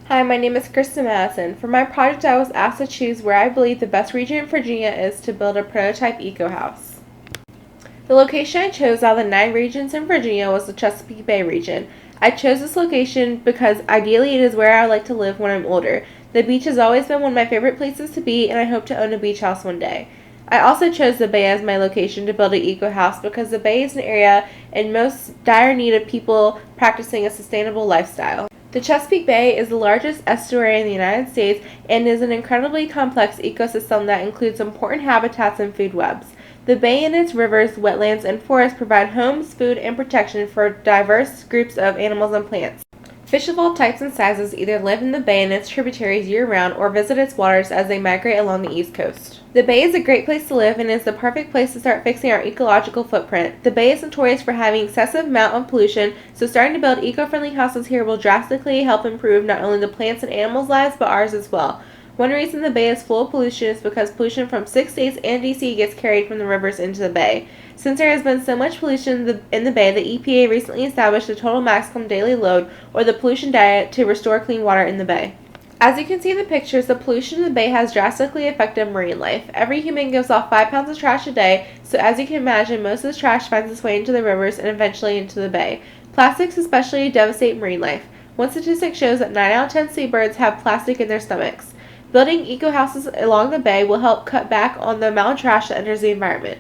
Hi, my name is Kristen Madison. For my project, I was asked to choose where I believe the best region in Virginia is to build a prototype eco-house. The location I chose out of the 9 regions in Virginia was the Chesapeake Bay region. I chose this location because ideally it is where I would like to live when I'm older. The beach has always been one of my favorite places to be, and I hope to own a beach house one day. I also chose the Bay as my location to build an eco-house because the Bay is an area in most dire need of people practicing a sustainable lifestyle. The Chesapeake Bay is the largest estuary in the United States and is an incredibly complex ecosystem that includes important habitats and food webs. The bay and its rivers, wetlands, and forests provide homes, food, and protection for diverse groups of animals and plants. Fish of all types and sizes either live in the bay and its tributaries year-round or visit its waters as they migrate along the east coast. The bay is a great place to live and is the perfect place to start fixing our ecological footprint. The bay is notorious for having excessive amount of pollution, so starting to build eco-friendly houses here will drastically help improve not only the plants and animals' lives but ours as well. One reason the bay is full of pollution is because pollution from 6 states and DC gets carried from the rivers into the bay. Since there has been so much pollution in the bay, the EPA recently established the total maximum daily load, or the pollution diet, to restore clean water in the bay. As you can see in the pictures, the pollution in the bay has drastically affected marine life. Every human gives off 5 pounds of trash a day, so as you can imagine, most of this trash finds its way into the rivers and eventually into the bay. Plastics especially devastate marine life. One statistic shows that 9 out of 10 seabirds have plastic in their stomachs. Building eco-houses along the bay will help cut back on the amount of trash that enters the environment.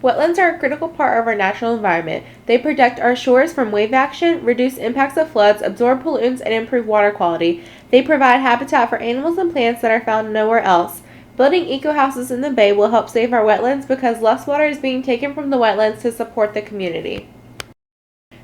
Wetlands are a critical part of our natural environment. They protect our shores from wave action, reduce impacts of floods, absorb pollutants, and improve water quality. They provide habitat for animals and plants that are found nowhere else. Building eco-houses in the bay will help save our wetlands because less water is being taken from the wetlands to support the community.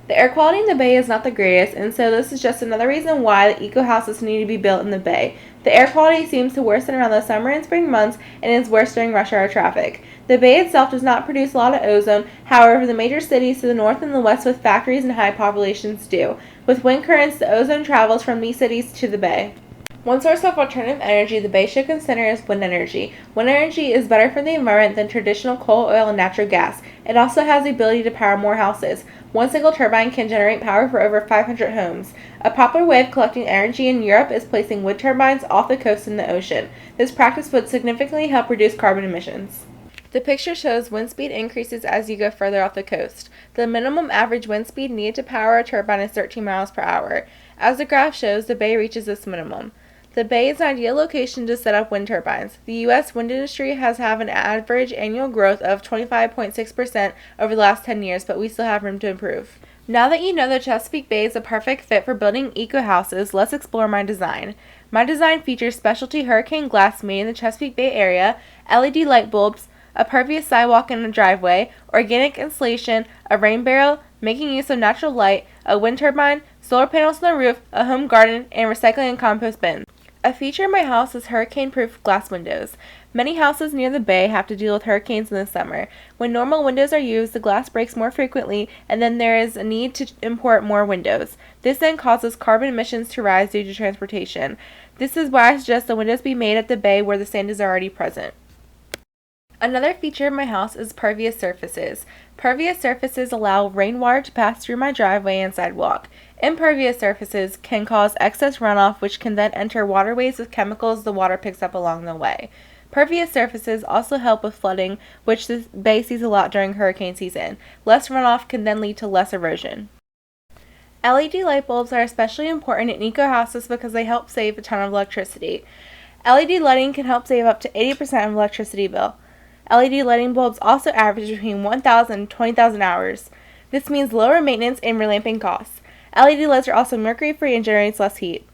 The air quality in the bay is not the greatest, and so this is just another reason why the eco-houses need to be built in the bay. The air quality seems to worsen around the summer and spring months and is worse during rush hour traffic. The bay itself does not produce a lot of ozone, however, the major cities to the north and the west with factories and high populations do. With wind currents, the ozone travels from these cities to the bay. One source of alternative energy the bay should consider is wind energy. Wind energy is better for the environment than traditional coal, oil, and natural gas. It also has the ability to power more houses. One single turbine can generate power for over 500 homes. A popular way of collecting energy in Europe is placing wind turbines off the coast in the ocean. This practice would significantly help reduce carbon emissions. The picture shows wind speed increases as you go further off the coast. The minimum average wind speed needed to power a turbine is 13 miles per hour. As the graph shows, the bay reaches this minimum. The bay is an ideal location to set up wind turbines. The U.S. wind industry has had an average annual growth of 25.6% over the last 10 years, but we still have room to improve. Now that you know the Chesapeake Bay is a perfect fit for building eco-houses, let's explore my design. My design features specialty hurricane glass made in the Chesapeake Bay area, LED light bulbs, a pervious sidewalk and a driveway, organic insulation, a rain barrel, making use of natural light, a wind turbine, solar panels on the roof, a home garden, and recycling and compost bins. A feature of my house is hurricane-proof glass windows. Many houses near the bay have to deal with hurricanes in the summer. When normal windows are used, the glass breaks more frequently, and then there is a need to import more windows. This then causes carbon emissions to rise due to transportation. This is why I suggest the windows be made at the bay where the sand is already present. Another feature of my house is pervious surfaces. Pervious surfaces allow rainwater to pass through my driveway and sidewalk. Impervious surfaces can cause excess runoff, which can then enter waterways with chemicals the water picks up along the way. Pervious surfaces also help with flooding, which the bay sees a lot during hurricane season. Less runoff can then lead to less erosion. LED light bulbs are especially important in eco-houses because they help save a ton of electricity. LED lighting can help save up to 80% of electricity bill. LED lighting bulbs also average between 1,000 and 20,000 hours. This means lower maintenance and relamping costs. LED lights are also mercury-free and generates less heat.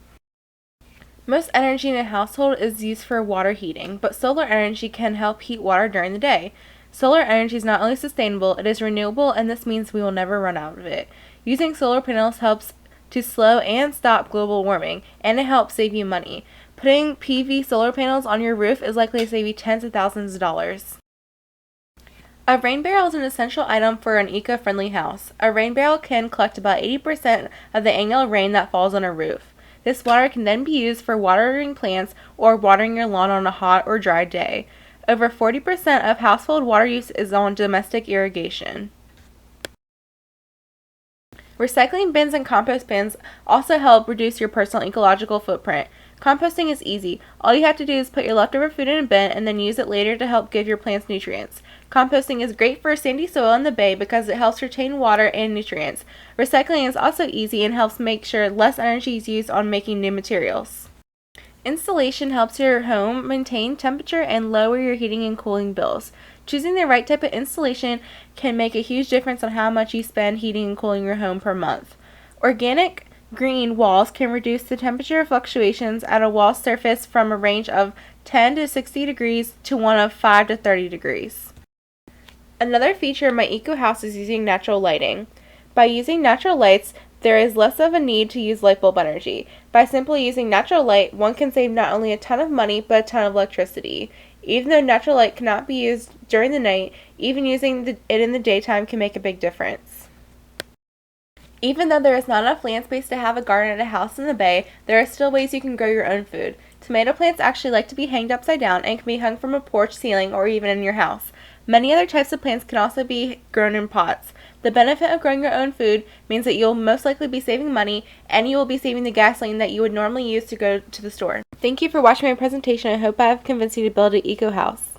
Most energy in a household is used for water heating, but solar energy can help heat water during the day. Solar energy is not only sustainable, it is renewable, and this means we will never run out of it. Using solar panels helps to slow and stop global warming, and it helps save you money. Putting PV solar panels on your roof is likely to save you tens of thousands of dollars. A rain barrel is an essential item for an eco-friendly house. A rain barrel can collect about 80% of the annual rain that falls on a roof. This water can then be used for watering plants or watering your lawn on a hot or dry day. Over 40% of household water use is on domestic irrigation. Recycling bins and compost bins also help reduce your personal ecological footprint. Composting is easy. All you have to do is put your leftover food in a bin and then use it later to help give your plants nutrients. Composting is great for sandy soil in the bay because it helps retain water and nutrients. Recycling is also easy and helps make sure less energy is used on making new materials. Installation helps your home maintain temperature and lower your heating and cooling bills. Choosing the right type of installation can make a huge difference on how much you spend heating and cooling your home per month. Organic green walls can reduce the temperature fluctuations at a wall surface from a range of 10 to 60 degrees to one of 5 to 30 degrees. Another feature of my eco house is using natural lighting. By using natural lights, there is less of a need to use light bulb energy. By simply using natural light, one can save not only a ton of money, but a ton of electricity. Even though natural light cannot be used during the night, even using it in the daytime can make a big difference. Even though there is not enough land space to have a garden at a house in the bay, there are still ways you can grow your own food. Tomato plants actually like to be hanged upside down and can be hung from a porch ceiling or even in your house. Many other types of plants can also be grown in pots. The benefit of growing your own food means that you'll most likely be saving money and you will be saving the gasoline that you would normally use to go to the store. Thank you for watching my presentation. I hope I have convinced you to build an eco house.